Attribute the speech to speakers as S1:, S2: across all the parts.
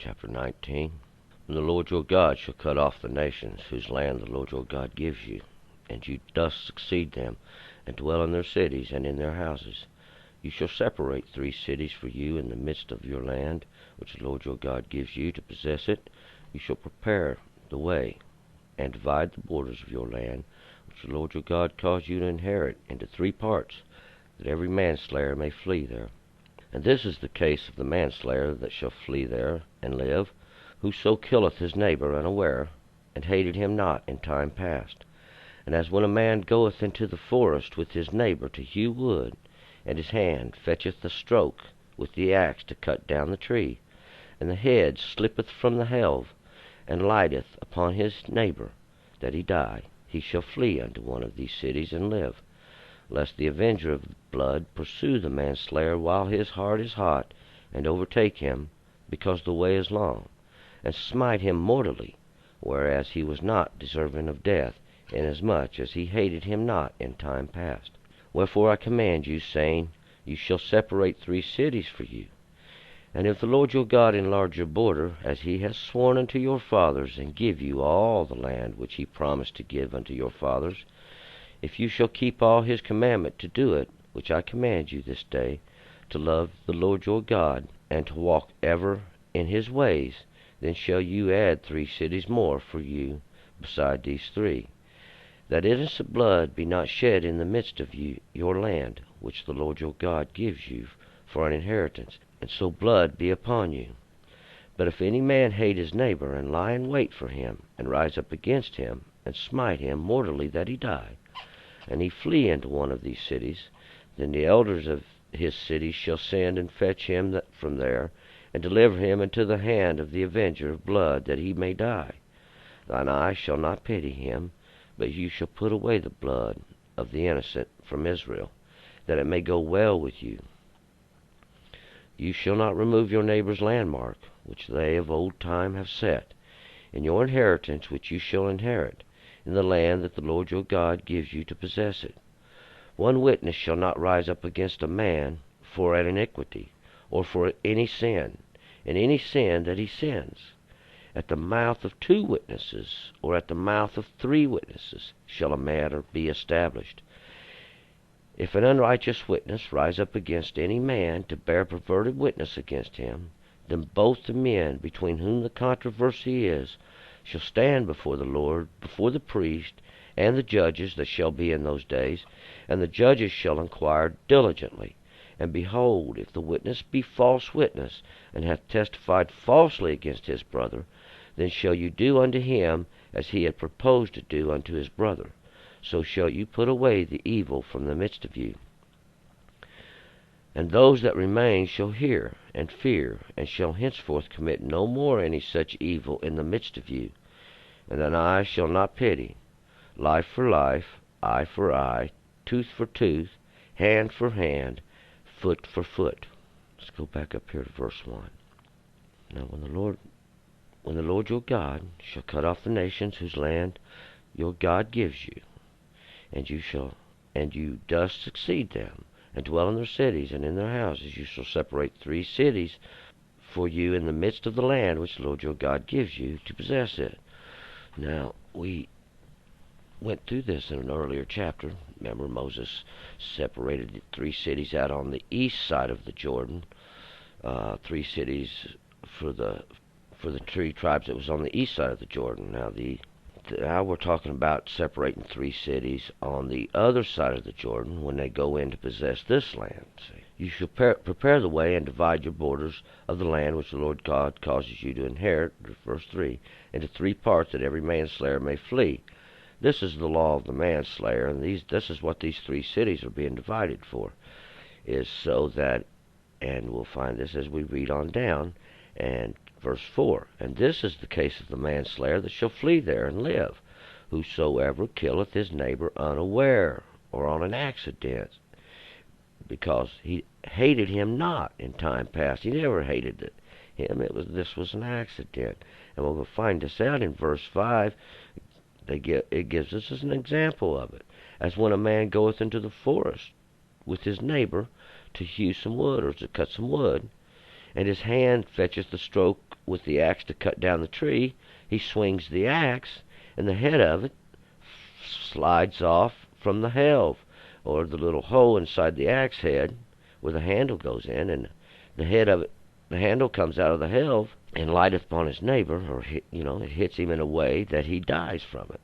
S1: chapter 19. When the Lord your God shall cut off the nations whose land the Lord your God gives you, and you thus succeed them, and dwell in their cities and in their houses, you shall separate 3 cities for you in the midst of your land, which the Lord your God gives you to possess it. You shall prepare the way, and divide the borders of your land, which the Lord your God caused you to inherit, into 3 parts, that every manslayer may flee there. And this is the case of the manslayer that shall flee there and live, whoso killeth his neighbor unaware, and hated him not in time past. And as when a man goeth into the forest with his neighbor to hew wood, and his hand fetcheth a stroke with the axe to cut down the tree, and the head slippeth from the helve, and lighteth upon his neighbor, that he die, he shall flee unto one of these cities and live, lest the avenger of blood pursue the manslayer while his heart is hot, and overtake him, because the way is long, and smite him mortally, whereas he was not deserving of death, inasmuch as he hated him not in time past. Wherefore I command you, saying, You shall separate 3 cities for you. And if the Lord your God enlarge your border, as he has sworn unto your fathers, and give you all the land which he promised to give unto your fathers, if you shall keep all his commandment to do it, which I command you this day, to love the Lord your God, and to walk ever in his ways, then shall you add 3 cities more for you beside these 3, that innocent blood be not shed in the midst of you, your land, which the Lord your God gives you for an inheritance, and so blood be upon you. But if any man hate his neighbor, and lie in wait for him, and rise up against him, and smite him mortally that he die, and he flee into one of these cities, then the elders of his city shall send and fetch him from there, and deliver him into the hand of the avenger of blood, that he may die. Thine eye shall not pity him, but you shall put away the blood of the innocent from Israel, that it may go well with you. You shall not remove your neighbor's landmark, which they of old time have set, in your inheritance which you shall inherit, in the land that the Lord your God gives you to possess it. 1 witness shall not rise up against a man for an iniquity, or for any sin, in any sin that he sins. At the mouth of 2 witnesses, or at the mouth of 3 witnesses, shall a matter be established. If an unrighteous witness rise up against any man to bear perverted witness against him, then both the men between whom the controversy is shall stand before the Lord, before the priest, and the judges that shall be in those days, and the judges shall inquire diligently. And behold, if the witness be false witness, and hath testified falsely against his brother, then shall you do unto him as he had proposed to do unto his brother. So shall you put away the evil from the midst of you. And those that remain shall hear and fear, and shall henceforth commit no more any such evil in the midst of you. And an eye shall not pity, life for life, eye for eye, tooth for tooth, hand for hand, foot for foot. Let's go back up here to verse 1. Now when the Lord your God shall cut off the nations whose land your God gives you, and you thus succeed them, and dwell in their cities and in their houses, you shall separate 3 cities for you in the midst of the land which the Lord your God gives you to possess it. Now, we went through this in an earlier chapter. Remember, Moses separated 3 cities out on the east side of the Jordan, 3 cities for the 3 tribes that was on the east side of the Jordan. Now we're talking about separating 3 cities on the other side of the Jordan when they go in to possess this land. See? You shall prepare the way and divide your borders of the land which the Lord God causes you to inherit, verse 3, into 3 parts, that every manslayer may flee. This is the law of the manslayer, and this is what these 3 cities are being divided for, is so that, and we'll find this as we read on down, and verse 4, And this is the case of the manslayer that shall flee there and live, whosoever killeth his neighbor unaware, or on an accident, because he hated him not in time past. He never hated him. This was an accident. And we'll find this out in verse 5. It gives us as an example of it. As when a man goeth into the forest with his neighbor to hew some wood, or to cut some wood, and his hand fetcheth the stroke with the axe to cut down the tree, he swings the axe, and the head of it slides off from the helve, or the little hole inside the axe head where the handle goes in, and the head of it, the handle comes out of the helve and lighteth upon his neighbor, or it hits him in a way that he dies from it.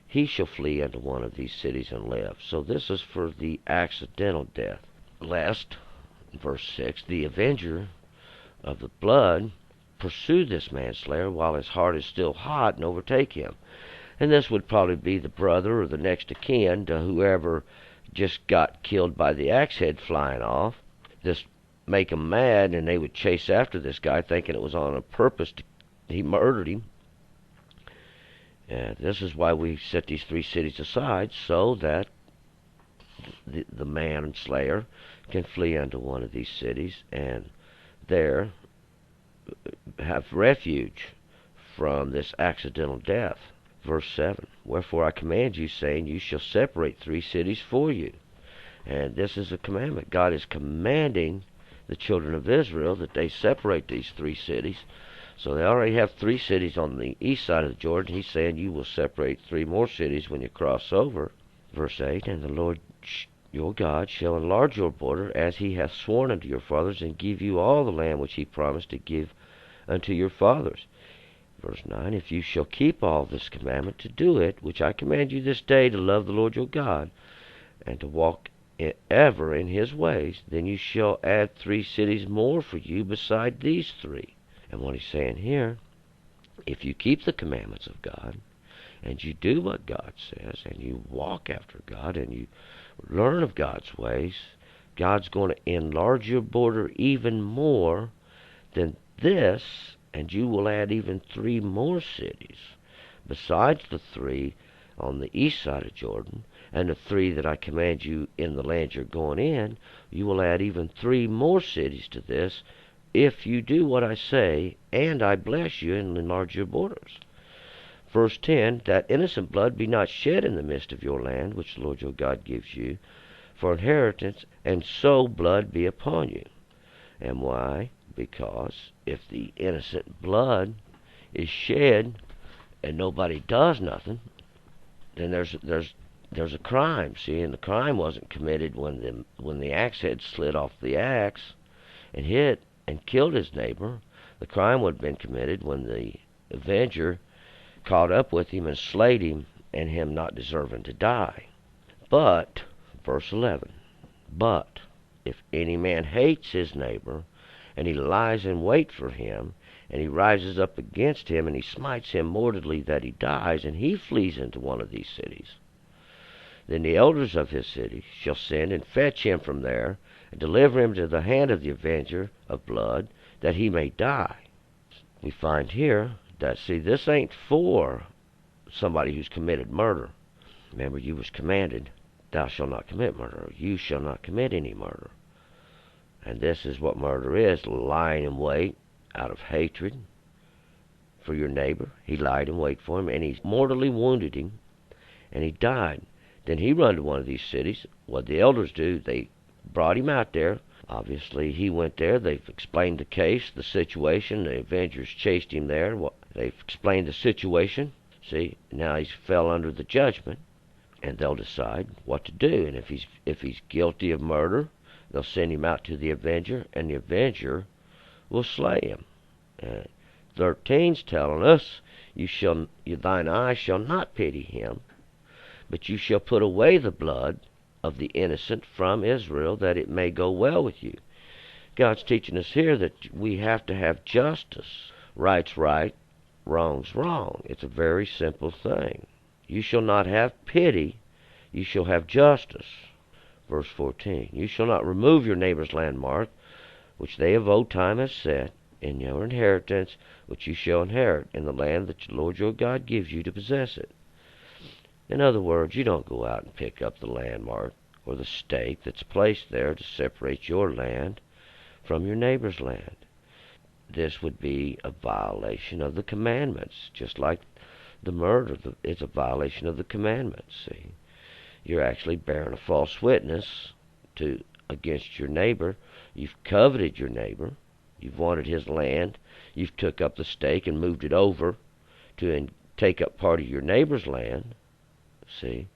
S1: He shall flee unto one of these cities and live. So this is for the accidental death. Lest, verse 6, the avenger of the blood pursue this manslayer while his heart is still hot and overtake him. And this would probably be the brother or the next of kin to whoever just got killed by the axe head flying off. This make them mad, and they would chase after this guy thinking it was on a purpose. He murdered him. And this is why we set these 3 cities aside, so that the manslayer can flee unto one of these cities and there have refuge from this accidental death. Verse 7, wherefore I command you, saying, you shall separate 3 cities for you. And this is a commandment. God is commanding the children of Israel that they separate these 3 cities. So they already have 3 cities on the east side of the Jordan. He's saying you will separate 3 more cities when you cross over. Verse 8, and the Lord your God shall enlarge your border as he hath sworn unto your fathers, and give you all the land which he promised to give unto your fathers. Verse 9, if you shall keep all this commandment to do it, which I command you this day, to love the Lord your God, and to walk ever in his ways, then you shall add 3 cities more for you beside these 3. And what he's saying here, if you keep the commandments of God, and you do what God says, and you walk after God, and you learn of God's ways, God's going to enlarge your border even more than this, and you will add even 3 more cities, besides the 3 on the east side of Jordan, and the 3 that I command you in the land you're going in. You will add even 3 more cities to this, if you do what I say, and I bless you and enlarge your borders. Verse 10, that innocent blood be not shed in the midst of your land, which the Lord your God gives you for inheritance, and so blood be upon you. And why? Because if the innocent blood is shed and nobody does nothing, then there's a crime. See, and the crime wasn't committed when the axe head slid off the axe and hit and killed his neighbor. The crime would have been committed when the avenger caught up with him and slayed him, and him not deserving to die. But, verse 11, but if any man hates his neighbor, and he lies in wait for him, and he rises up against him, and he smites him mortally that he dies, and he flees into one of these cities, then the elders of his city shall send and fetch him from there, and deliver him to the hand of the avenger of blood, that he may die. We find here that, see, this ain't for somebody who's committed murder. Remember, you was commanded, thou shalt not commit murder. You shall not commit any murder. And this is what murder is, lying in wait out of hatred for your neighbor. He lied in wait for him, and he mortally wounded him, and he died. Then he run to one of these cities. What the elders do, they brought him out there. Obviously, he went there. They've explained the case, the situation. The avengers chased him there. They've explained the situation. See, now he's fell under the judgment, and they'll decide what to do. And if he's guilty of murder, they'll send him out to the avenger, and the avenger will slay him. 13's telling us, thine eye shall not pity him, but you shall put away the blood of the innocent from Israel, that it may go well with you. God's teaching us here that we have to have justice. Right's right, wrong's wrong. It's a very simple thing. You shall not have pity, you shall have justice. Verse 14, you shall not remove your neighbor's landmark, which they of old time have set, in your inheritance, which you shall inherit, in the land that the Lord your God gives you to possess it. In other words, you don't go out and pick up the landmark or the stake that's placed there to separate your land from your neighbor's land. This would be a violation of the commandments, just like the murder is a violation of the commandments. See, you're actually bearing a false witness against your neighbor. You've coveted your neighbor. You've wanted his land. you've took up the stake and moved it over to take up part of your neighbor's land. See,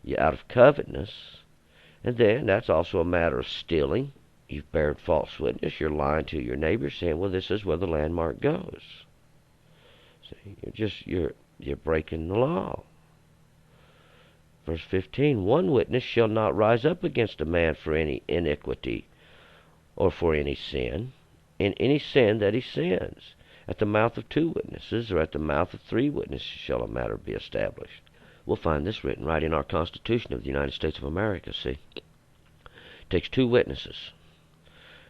S1: you're out of covetousness. And then that's also a matter of stealing. You've bared false witness. You're lying to your neighbor, saying, "Well, this is where the landmark goes." See, you're breaking the law. Verse 15, one witness shall not rise up against a man for any iniquity or for any sin, in any sin that he sins. At the mouth of 2 witnesses or at the mouth of 3 witnesses shall a matter be established. We'll find this written right in our Constitution of the United States of America, see. It takes 2 witnesses.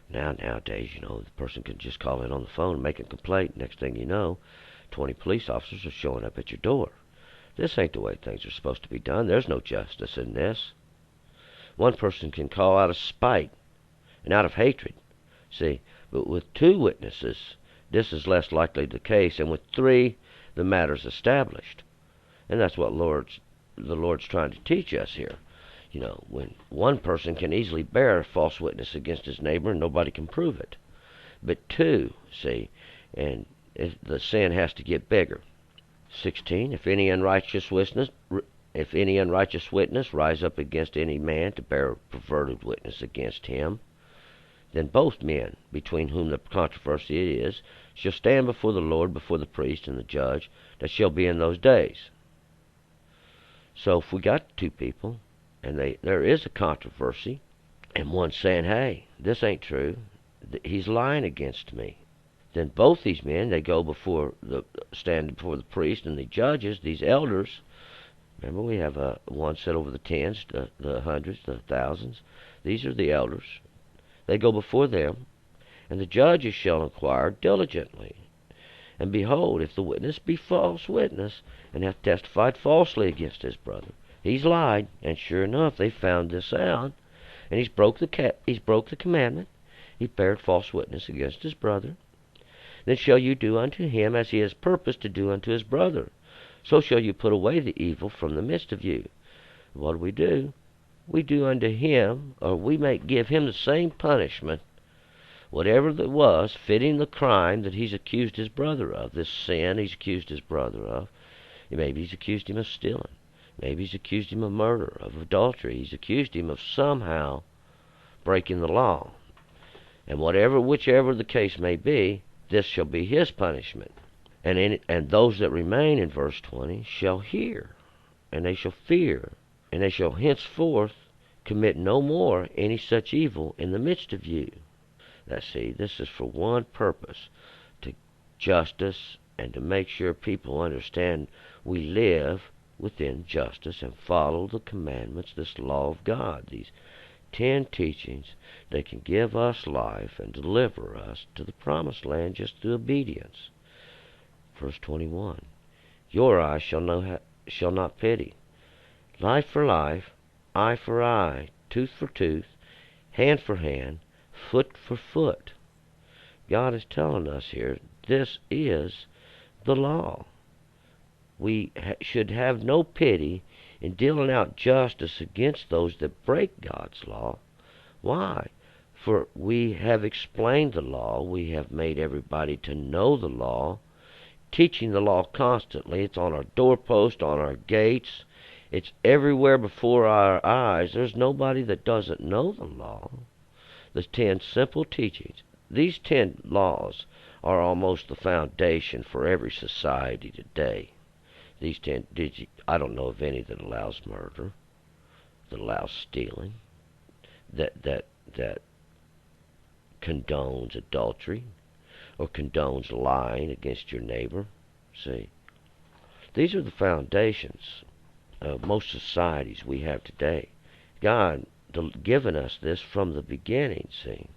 S1: Nowadays, the person can just call in on the phone and make a complaint. Next thing you know, 20 police officers are showing up at your door. This ain't the way things are supposed to be done. There's no justice in this. One person can call out of spite and out of hatred. See, but with 2 witnesses, this is less likely the case, and with 3, the matter's established. And that's what the Lord's trying to teach us here. When one person can easily bear false witness against his neighbor and nobody can prove it. But 2, see, and the sin has to get bigger. 16, if any unrighteous witness rise up against any man to bear perverted witness against him, then both men, between whom the controversy is, shall stand before the Lord, before the priest and the judge, that shall be in those days. So if we got 2 people, and there is a controversy, and one's saying, "Hey, this ain't true, he's lying against me," then both these men, they stand before the priest and the judges, these elders. Remember, we have one set over the tens, the hundreds, the thousands. These are the elders. They go before them, and the judges shall inquire diligently. And behold, if the witness be false witness, and hath testified falsely against his brother, he's lied, and sure enough, they found this out, and he's broke the commandment, he bared false witness against his brother. Then shall you do unto him as he has purposed to do unto his brother. So shall you put away the evil from the midst of you. What do? We do unto him, or we may give him the same punishment, whatever that was, fitting the crime that he's accused his brother of, this sin he's accused his brother of. Maybe he's accused him of stealing. Maybe he's accused him of murder, of adultery. He's accused him of somehow breaking the law. And whichever the case may be, this shall be his punishment. And those that remain, in verse 20, shall hear, and they shall fear, and they shall henceforth commit no more any such evil in the midst of you. See, this is for one purpose, to justice, and to make sure people understand we live within justice and follow the commandments, this law of God, these 10 teachings that can give us life and deliver us to the promised land just through obedience. Verse 21, your eye shall not pity. Life for life, eye for eye, tooth for tooth, hand for hand, foot for foot. God is telling us here, this is the law. We should have no pity in dealing out justice against those that break God's law. Why? For we have explained the law. We have made everybody to know the law, teaching the law constantly. It's on our doorpost, on our gates. It's everywhere before our eyes. There's nobody that doesn't know the law. The 10 simple teachings. These 10 laws are almost the foundation for every society today. These 10, I don't know of any that allows murder, that allows stealing, that condones adultery, or condones lying against your neighbor. See, these are the foundations of most societies we have today. God given us this from the beginning, see.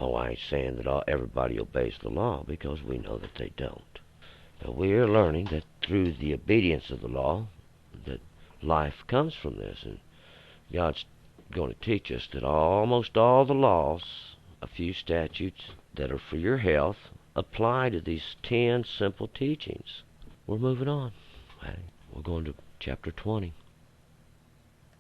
S1: Oh, I ain't saying that everybody obeys the law, because we know that they don't. But we are learning that through the obedience of the law, that life comes from this. And God's going to teach us that almost all the laws, a few statutes that are for your health, apply to these 10 simple teachings. We're moving on. We're going to chapter 20.